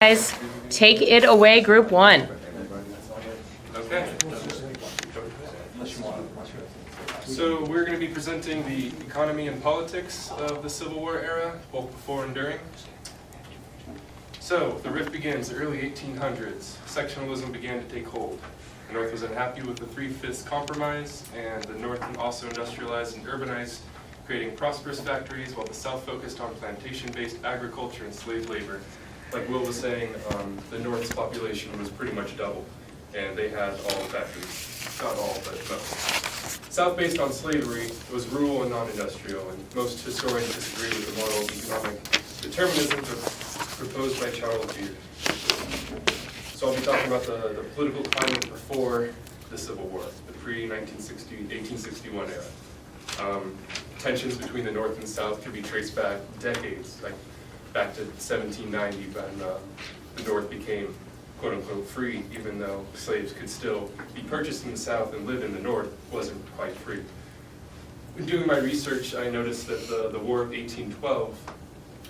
Guys, take it away, Group 1. Okay. So we're going to be presenting the economy and politics of the Civil War era, both before and during. So the rift begins early 1800s. Sectionalism began to take hold. The North was unhappy with the Three-Fifths Compromise, and the North also industrialized and urbanized, creating prosperous factories, while the South focused on plantation-based agriculture and slave labor. Like Will was saying, the North's population was pretty much double, and they had all the factories. Not all, but most. South, based on slavery, was rural and non-industrial, and most historians disagree with the moral economic determinism proposed by Charles Beard. So I'll be talking about the political climate before the Civil War, the pre-1861 era. Tensions between the North and South could be traced back decades, like back to 1790, when the North became quote-unquote free, even though slaves could still be purchased in the South and live in the North wasn't quite free. In doing my research, I noticed that the War of 1812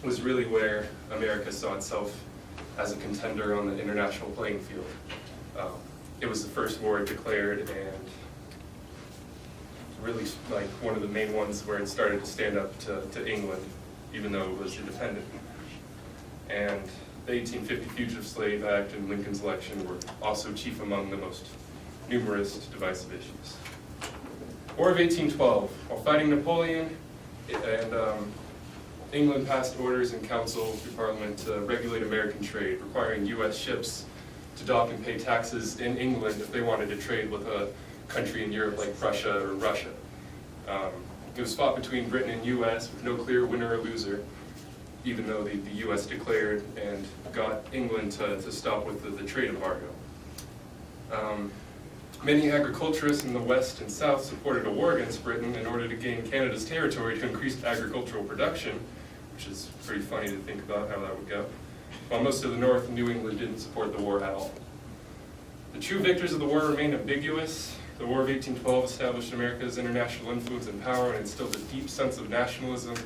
was really where America saw itself as a contender on the international playing field. It was the first war declared, and really like one of the main ones where it started to stand up to England, even though it was independent. And the 1850 Fugitive Slave Act and Lincoln's election were also chief among the most numerous divisive issues. War of 1812. While fighting Napoleon, England passed orders in council through Parliament to regulate American trade, requiring U.S. ships to dock and pay taxes in England if they wanted to trade with a country in Europe like Prussia or Russia. It was fought between Britain and U.S. with no clear winner or loser, even though the U.S. declared and got England to stop with the trade embargo. Many agriculturists in the West and South supported a war against Britain in order to gain Canada's territory to increase agricultural production, which is pretty funny to think about how that would go, while most of the North and New England didn't support the war at all. The true victors of the war remained ambiguous. The War of 1812 established America's international influence and power and instilled a deep sense of nationalism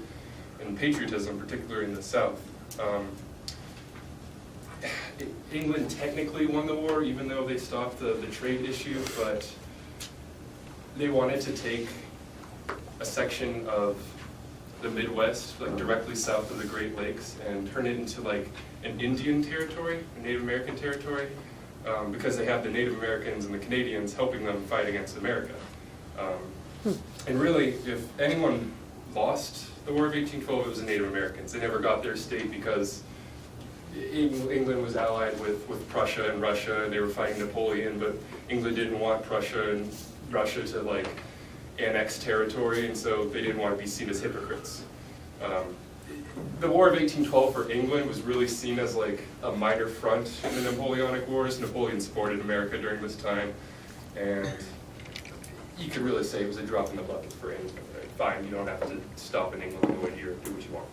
and patriotism, particularly in the South. England technically won the war, even though they stopped the trade issue, but they wanted to take a section of the Midwest, like directly south of the Great Lakes, and turn it into like an Indian territory, a Native American territory, because they had the Native Americans and the Canadians helping them fight against America. And really, if anyone lost the War of 1812, it was the Native Americans. They never got their state because England was allied with Prussia and Russia, and they were fighting Napoleon, but England didn't want Prussia and Russia to like annex territory, and so they didn't want to be seen as hypocrites. The War of 1812 for England was really seen as like a minor front in the Napoleonic Wars. Napoleon supported America during this time, and you could really say it was a drop in the bucket for England. Right? Fine, you don't have to stop in England and go into Europe, do what you want.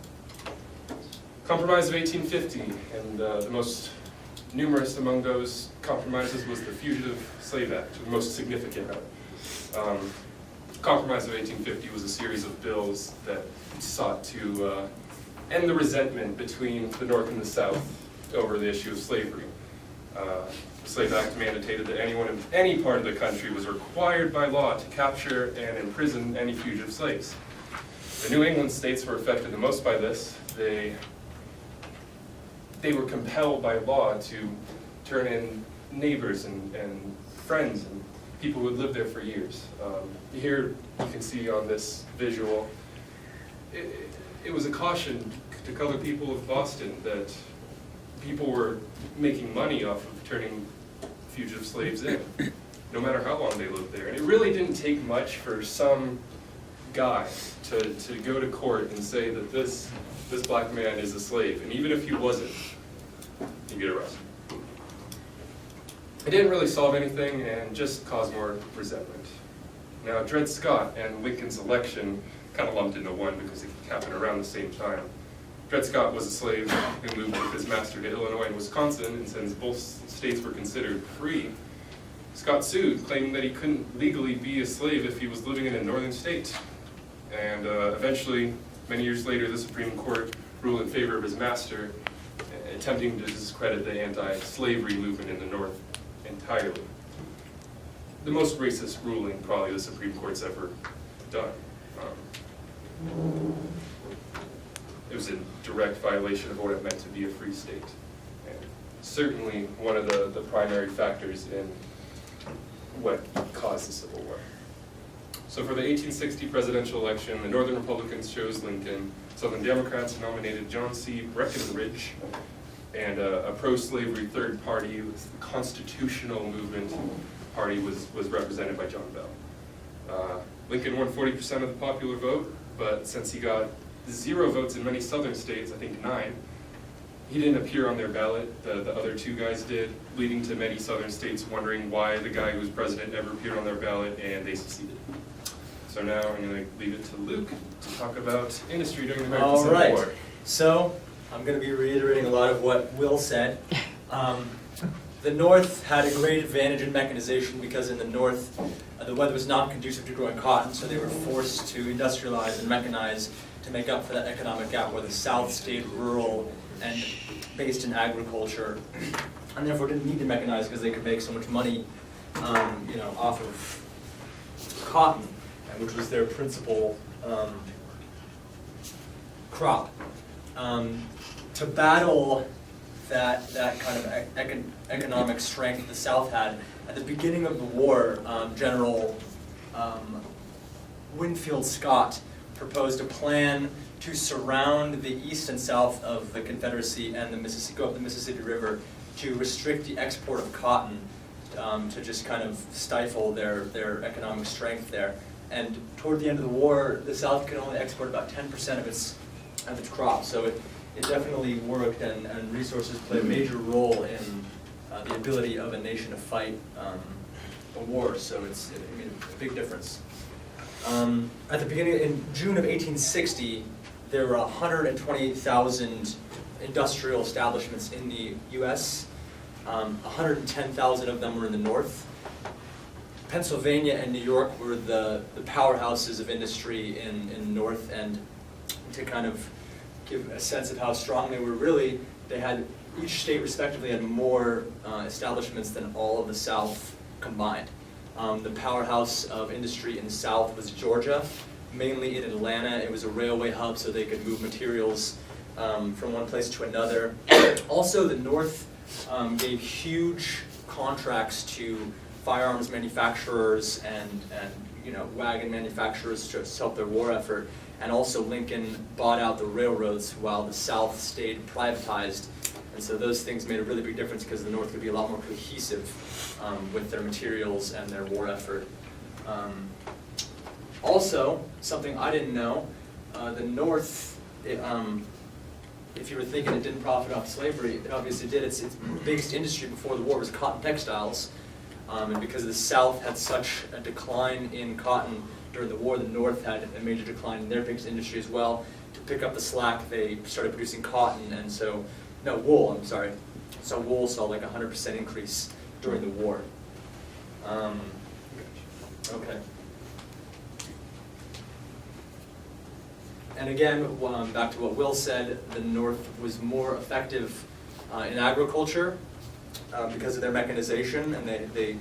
Compromise of 1850, and the most numerous among those compromises was the Fugitive Slave Act, the most significant of it. Compromise of 1850 was a series of bills that sought to end the resentment between the North and the South over the issue of slavery. The Slave Act mandated that anyone in any part of the country was required by law to capture and imprison any fugitive slaves. The New England states were affected the most by this. They were compelled by law to turn in neighbors and friends and people who had lived there for years. Here you can see on this visual, it was a caution to colored people of Boston that people were making money off of turning fugitive slaves in, no matter how long they lived there. And it really didn't take much for some guy to go to court and say that this black man is a slave, and even if he wasn't, he'd get arrested. It didn't really solve anything and just caused more resentment. Now, Dred Scott and Lincoln's election kind of lumped into one because it happened around the same time. Dred Scott was a slave who moved with his master to Illinois and Wisconsin, and since both states were considered free, Scott sued, claiming that he couldn't legally be a slave if he was living in a northern state. And eventually, many years later, the Supreme Court ruled in favor of his master, attempting to discredit the anti-slavery movement in the North entirely. The most racist ruling probably the Supreme Court's ever done. It was a direct violation of what it meant to be a free state. And certainly one of the primary factors in what caused the Civil War. So for the 1860 presidential election, the Northern Republicans chose Lincoln, Southern Democrats nominated John C. Breckinridge, and a pro-slavery third party, the Constitutional Movement Party, was represented by John Bell. Lincoln won 40% of the popular vote, but since he got 0 votes in many southern states, I think 9, he didn't appear on their ballot. The other 2 guys did, leading to many southern states wondering why the guy who was president never appeared on their ballot, and they succeeded. So now I'm going to leave it to Luke to talk about industry during the American Civil War. All right. So I'm going to be reiterating a lot of what Will said. The North had a great advantage in mechanization because in the North, the weather was not conducive to growing cotton, so they were forced to industrialize and mechanize to make up for that economic gap where the South stayed rural and based in agriculture, and therefore didn't need to mechanize because they could make so much money, off of cotton, which was their principal crop. To battle that kind of economic strength the South had, at the beginning of the war, General Winfield Scott proposed a plan to surround the east and south of the Confederacy and go up the Mississippi River to restrict the export of cotton, to just kind of stifle their economic strength there. And toward the end of the war, the South could only export about 10% of its crop. So it definitely worked, and resources played a major role in the ability of a nation to fight a war. So it made a big difference. At the beginning, in June of 1860, there were 128,000 industrial establishments in the U.S. 110,000 of them were in the North. Pennsylvania and New York were the powerhouses of industry in the North, and to kind of give a sense of how strong they were, really, each state respectively had more establishments than all of the South combined. The powerhouse of industry in the South was Georgia, mainly in Atlanta. It was a railway hub, so they could move materials from one place to another. Also, the North gave huge contracts to firearms manufacturers and wagon manufacturers to help their war effort. And also Lincoln bought out the railroads while the South stayed privatized. And so those things made a really big difference because the North could be a lot more cohesive with their materials and their war effort. Also, something I didn't know, the North, if you were thinking it didn't profit off slavery, it obviously did. Its biggest industry before the war was cotton textiles. And because the South had such a decline in cotton during the war, the North had a major decline in their biggest industry as well. To pick up the slack, they started producing cotton, and wool, I'm sorry. So wool saw like a 100% increase during the war. Okay. And again, back to what Will said, the North was more effective in agriculture because of their mechanization, and they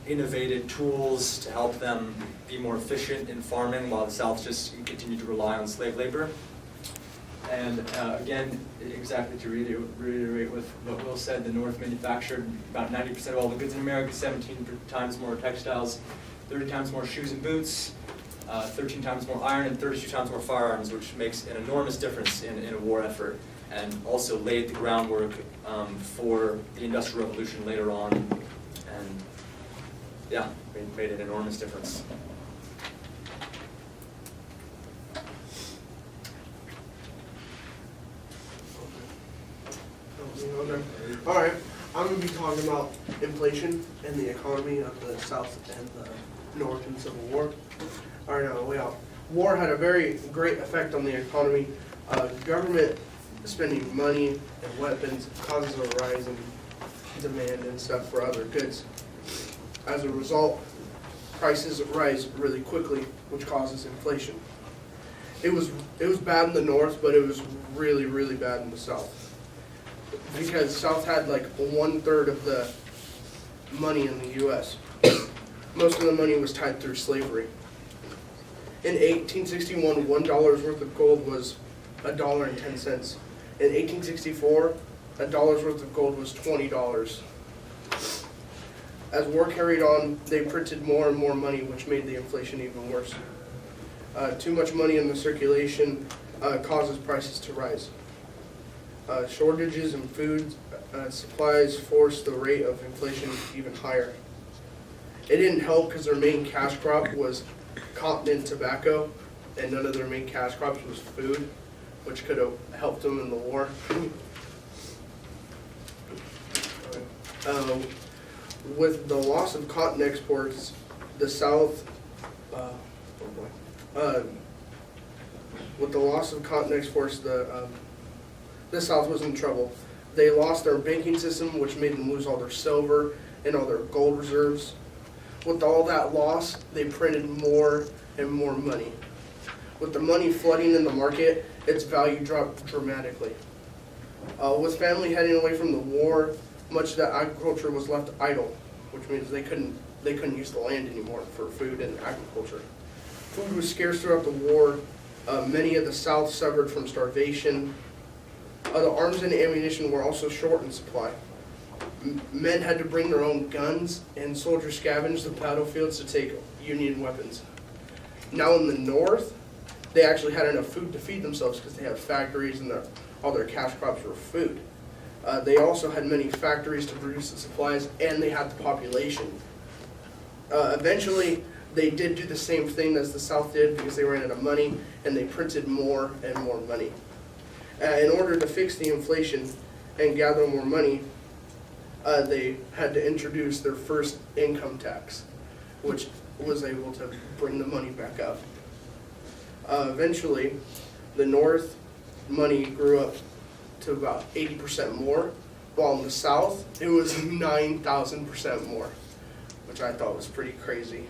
innovated tools to help them be more efficient in farming, while the South just continued to rely on slave labor. And again, exactly to reiterate with what Will said, the North manufactured about 90% of all the goods in America, 17 times more textiles, 30 times more shoes and boots, 13 times more iron, and 32 times more firearms, which makes an enormous difference in a war effort, and also laid the groundwork for the Industrial Revolution later on, and yeah, made an enormous difference. All right, I'm going to be talking about inflation and the economy of the South and the North in the Civil War. All right, war had a very great effect on the economy. Government spending money and weapons causes a rise in demand and stuff for other goods. As a result, prices rise really quickly, which causes inflation. It was bad in the North, but it was really, really bad in the South. because South had like 1/3 of the money in the U.S. Most of the money was tied through slavery. In 1861, $1 worth of gold was $1.10. In 1864, $1 worth of gold was $20. As war carried on, they printed more and more money, which made the inflation even worse. Too much money in the circulation causes prices to rise. Shortages in food supplies forced the rate of inflation even higher. It didn't help because their main cash crop was cotton and tobacco, and none of their main cash crops was food, which could have helped them in the war. With the loss of cotton exports, the South, with the loss of cotton exports, the South was in trouble. They lost their banking system, which made them lose all their silver and all their gold reserves. With all that loss, they printed more and more money. With the money flooding in the market, its value dropped dramatically. With family heading away from the war, much of that agriculture was left idle, which means they couldn't use the land anymore for food and agriculture. Food was scarce throughout the war. Many of the South suffered from starvation. The arms and ammunition were also short in supply. Men had to bring their own guns, and soldiers scavenged the battlefields to take Union weapons. Now in the North, they actually had enough food to feed themselves because they had factories and all their cash crops were food. They also had many factories to produce the supplies, and they had the population. Eventually, they did do the same thing as the South did because they ran out of money, and they printed more and more money. In order to fix the inflation and gather more money, they had to introduce their first income tax, which was able to bring the money back up. Eventually, the North money grew up to about 80% more, while in the South, it was 9,000% more, which I thought was pretty crazy.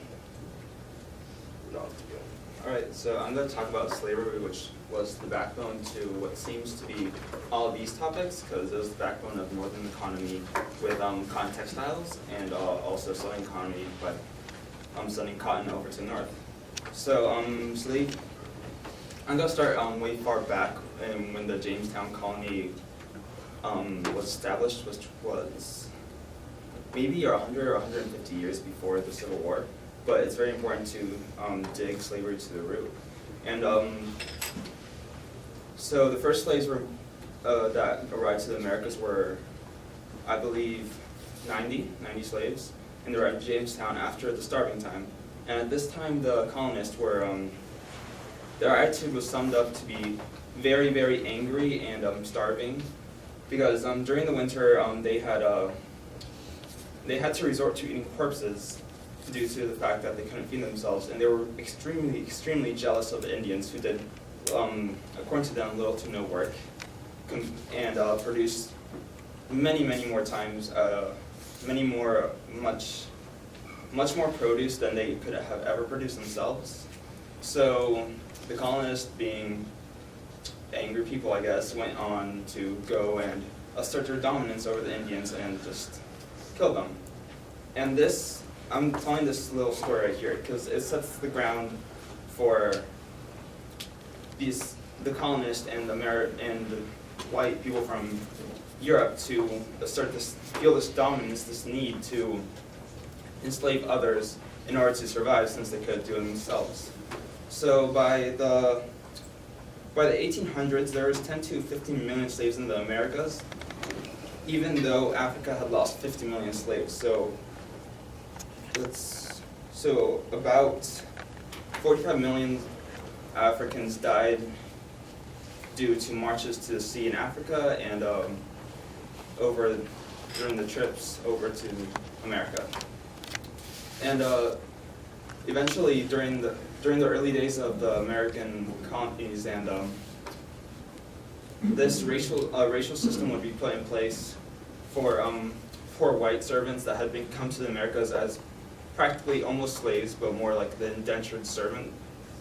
Alright, so I'm going to talk about slavery, which was the backbone to what seems to be all of these topics, because it was the backbone of Northern economy with cotton textiles, and also Southern economy by sending cotton over to the North. So I'm going to start way far back when the Jamestown colony was established, which was maybe 100 or 150 years before the Civil War. But it's very important to dig slavery to the root. And so the first slaves that arrived to the Americas were, I believe, 90 slaves, and they were at Jamestown after the starving time. And at this time, the colonists were, their attitude was summed up to be very, very angry and starving, because during the winter they had to resort to eating corpses due to the fact that they couldn't feed themselves, and they were extremely, extremely jealous of the Indians who did, according to them, little to no work, and produced many, many more times, much more produce than they could have ever produced themselves. So the colonists, being angry people, I guess, went on to go and assert their dominance over the Indians and just kill them. And this, I'm telling this little story right here because it sets the ground for the colonists and the white people from Europe to feel this dominance, this need to enslave others in order to survive, since they could do it themselves. So by the 1800s, there was 10 to 15 million slaves in the Americas, even though Africa had lost 50 million slaves. So about 45 million Africans died due to marches to the sea in Africa and during the trips over to America. And eventually, during the early days of the American colonies, and this racial system would be put in place for white servants that had come to the Americas as practically almost slaves, but more like the indentured servant.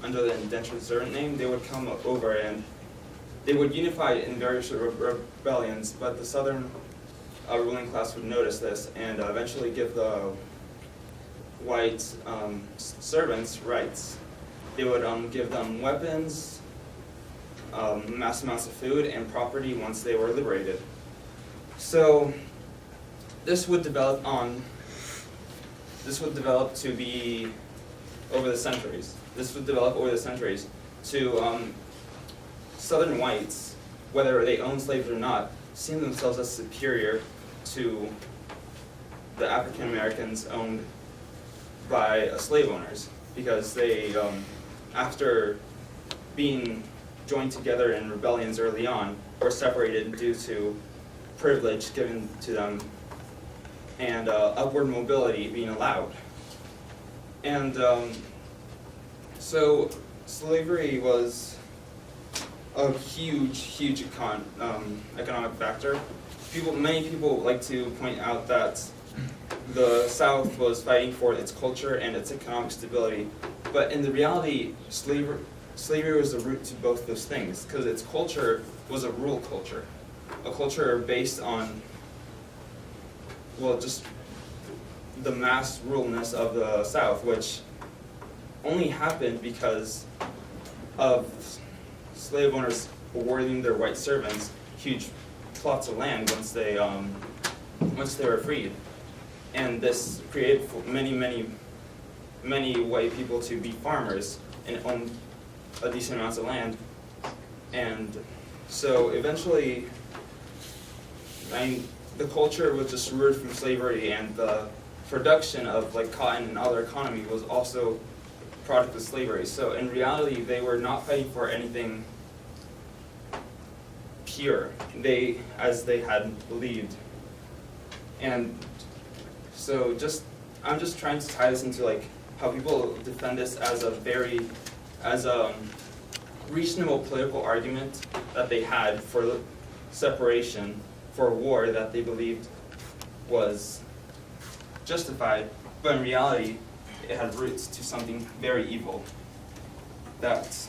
Under the indentured servant name, they would come over and they would unify in various rebellions, but the Southern ruling class would notice this and eventually give the white servants rights. They would give them weapons, mass amounts of food, and property once they were liberated. So this would develop to be over the centuries. This would develop over the centuries to Southern whites, whether they owned slaves or not, seeing themselves as superior to the African Americans owned by slave owners, because they, after being joined together in rebellions early on, were separated due to privilege given to them and upward mobility being allowed. And so slavery was a huge economic factor. Many people like to point out that the South was fighting for its culture and its economic stability, but in the reality, slavery was the root to both those things, because its culture was a rural culture, a culture based on, well, just the mass ruralness of the South, which only happened because of slave owners awarding their white servants huge plots of land once they were freed, and this created many white people to be farmers and own a decent amount of land, and so eventually, the culture was just rooted from slavery, and the production of like cotton and other economy was also a product of slavery. So in reality, they were not fighting for anything pure, as they had believed. And so I'm just trying to tie this into like how people defend this as a reasonable political argument that they had for separation, for a war that they believed was justified, but in reality, it had roots to something very evil that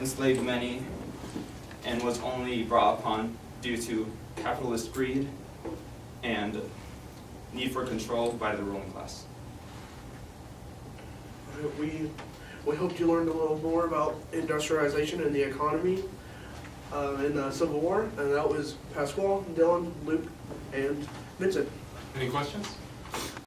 enslaved many and was only brought upon due to capitalist greed and need for control by the ruling class. We hoped you learned a little more about industrialization and the economy in the Civil War, and that was Pasquale, Dylan, Luke, and Vincent. Any questions?